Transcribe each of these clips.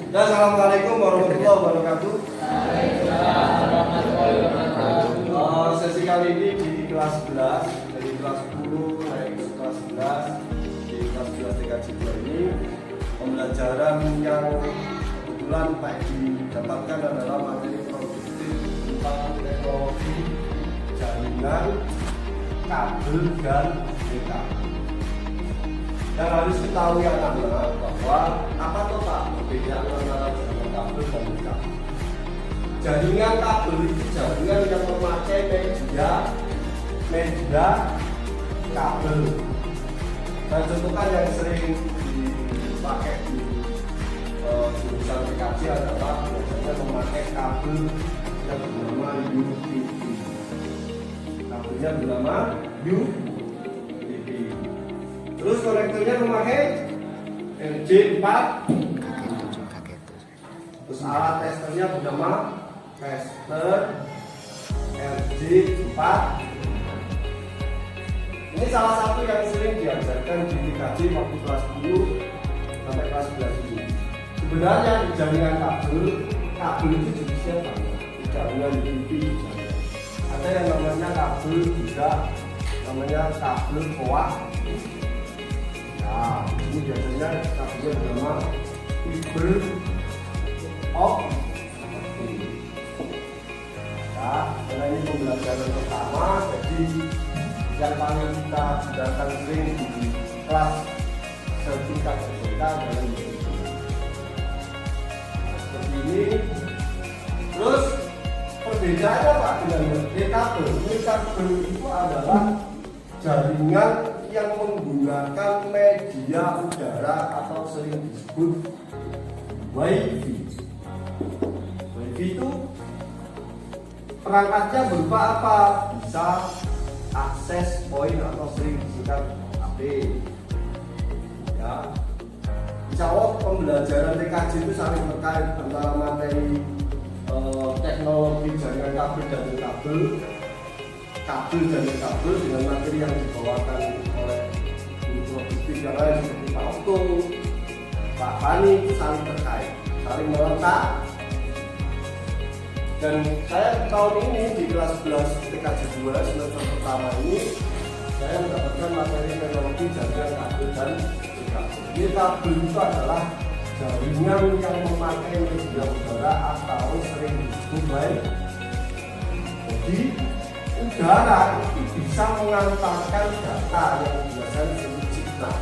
Ya, assalamualaikum warahmatullahi wabarakatuh. Sesi kali ini di kelas 11, dari kelas 10 naik ke kelas 11. Di kelas 11 TKJ 2 ini pembelajaran yang kebetulan Pak didapatkan adalah materi produktif tentang teknologi jaringan, kabel, dan dekabel. Yang harus ketahui anak-anak bahwa apa tuh Pak perbedaan antara jaringan kabel dan dekabel? Jaringan kabel itu jaringan yang memakai media kabel. Dan contohkan yang sering dipakai di jurusan TKJ adalah biasanya memakai kabel yang bernama UPV. Kabelnya bernama UPV. Terus konektornya memakai RJ4. Terus alat testernya bernama tester RJ4. Ini salah satu yang sering diajarkan di TKJ waktu kelas 10 sampai kelas 11 ini. Sebenarnya di jaringan kabel itu jenisnya banyak. Jaringan UPV ada yang namanya kabel juga, namanya kabel coax. Nah, ini biasanya kabelnya bernama fiber optik. Ya, karena ini pembelajaran pertama, jadi yang paling kita gunakan sering di kelas sertifikat SMK adalah ini. Seperti ini. Terus perbedaannya Pak dengan dekabel. Dekabel itu adalah jaringan yang menggunakan media udara atau sering disebut WiFi. WiFi itu perangkatnya berupa apa? Bisa akses point atau sering disingkat HP. Ya, insya Allah pembelajaran TKJ itu saling terkait antara materi teknologi jaringan kabel dan dekabel, kabel dan dekabel dengan materi yang dibawakan oleh guru produktif yang lain seperti Pak Otto, Pak Fani, itu saling terkait, saling melekat. Dan saya tahun ini di kelas 11 TKJ 2 semester pertama ini saya mendapatkan materi teknologi jaringan kabel dan dekabel. Ini kabel itu adalah jaringan yang memakai media udara atau sering disebut WiFi. Jadi udara itu bisa mengantarkan data yang biasanya disebut signal.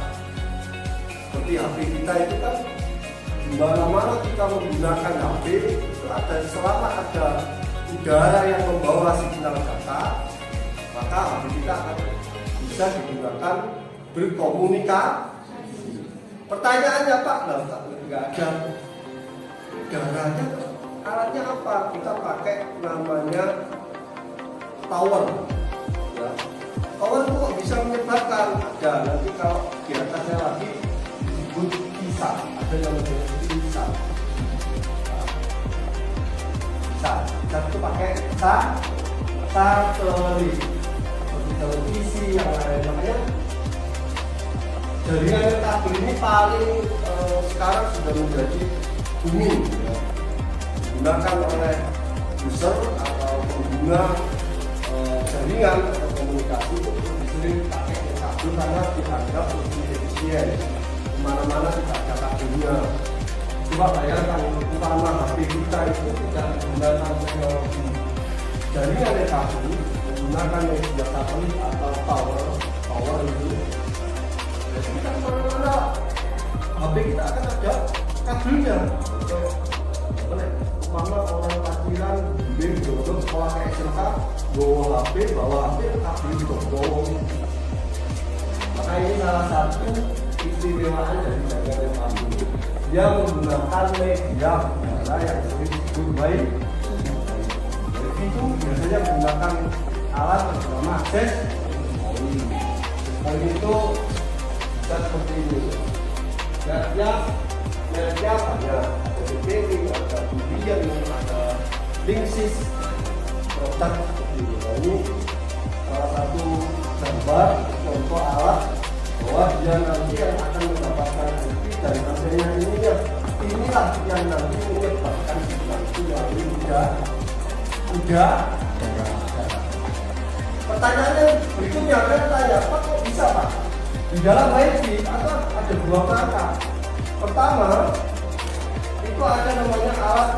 Seperti HP kita itu kan di mana-mana kita menggunakan HP itu ada, selama ada udara yang membawa signal data, maka HP kita akan bisa digunakan berkomunikasi. Pertanyaannya Pak, nggak ada udaranya, alatnya apa? Kita pakai namanya tower. Ya. Tower itu kok bisa menyebarkan? Ada, nanti kalau di atasnya lagi disebut kisah, ada yang disebut kisah. Kisah itu pakai satelit, seperti televisi yang lain. Makanya jaringan kabel ini paling sekarang sudah menjadi booming, ya. Digunakan oleh user atau pengguna jaringan atau komunikasi untuk sering pakai kabel karena dianggap lebih efisien. Kemana-mana tidak ada kabelnya. Coba bayangkan utama HP kita itu tidak menggunakan teknologi jaringan kabel, menggunakan media satelit atau tower itu. Jadi kita kemana-mana HP kita akan ada kabelnya. Umpama orang parkiran bimbing jodoh sekolah ke SMK bawa HP kabel didorong. Maka ini salah satu istimewaan dari jaringan kabel. Dia menggunakan media udara yang sering disebut WiFi. WiFi itu biasanya menggunakan alat bernama akses point. Dan itu bisa seperti ini. Media banyak, ada DPW, ada Budian, ada Linksys, produk seperti ini. Nah, ini salah satu gambar contoh alat bahwa dia nanti yang akan mendapatkan IP dari hasilnya ini ya inilah yang nanti menyebabkan sirkulasi melalui udara. Pertanyaannya berikutnya kan tanya, Pak kok bisa Pak? Di dalam wifi ada dua perangkat. Pertama, itu ada namanya alat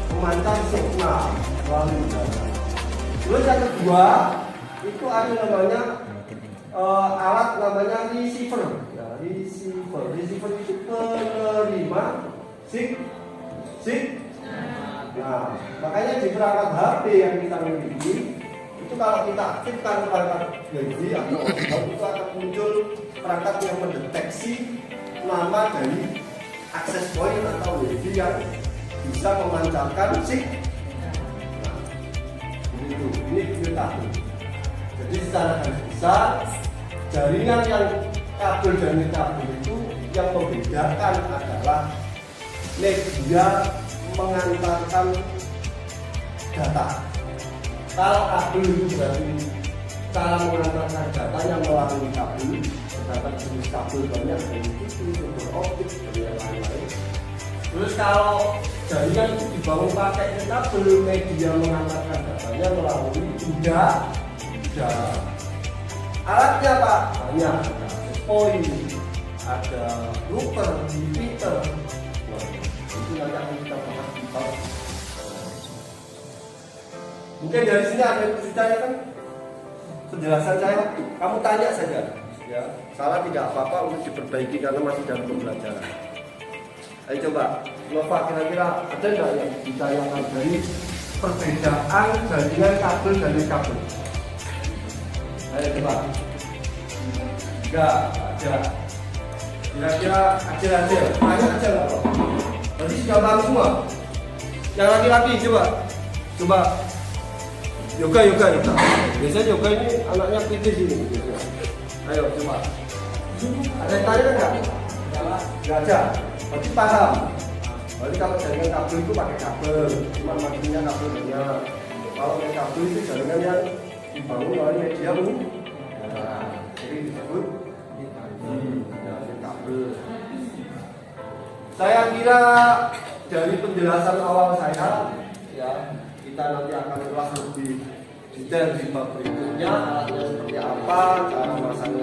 pemancar signal melalui udara. Terus yang kedua, itu ada namanya alat namanya receiver. Ya, receiver itu penerima nah, makanya di perangkat HP yang kita miliki itu kalau kita aktifkan perangkat wifi atau hotspot itu akan muncul perangkat yang mendeteksi nama dari akses point atau wifi yang bisa memancarkan signal. Ini kita. Jadi secara garis besar jaringan yang kabel dan kabel itu yang membedakan adalah media mengantarkan data. Kalau kabel itu berarti cara mengantarkan datanya melalui kabel, terdapat jenis kabel banyak dari itu fiber optik dan yang lain-lain. Terus kalau jaringan itu dibangun pakai kabel, media mengantarkan datanya melalui udara. Alatnya Pak banyak, ada point, ada router, repeater. Itu nanti akan kita bahas di bawah. Mungkin dari sini ada yang ditanyakan penjelasan saya, kamu tanya saja. Ya, salah tidak apa-apa untuk diperbaiki karena masih dalam pembelajaran. Ayo coba, Nova kira-kira ada nggak yang ditanyakan dari perbedaan jaringan kabel dan kabel? Ayo coba. Enggak ada. Kira-kira aja. Tanya aja nggak apa? Tadi sudah paham semua. Yang laki-laki coba. Yoga. Biasanya yoga ini anaknya kritis ini. Ayo coba. Ada yang tanya nggak? Nggak ada. Berarti paham. Berarti kalau jaringan kabel itu pakai kabel, cuma maksudnya kabel banyak. Kalau pakai kabel itu jaringan yang dibangun oleh media jadi disebut jaringan kabel. Saya kira dari penjelasan awal saya, ya kita nanti akan ulas lebih detail di bab berikutnya, alatnya seperti apa, cara memasangnya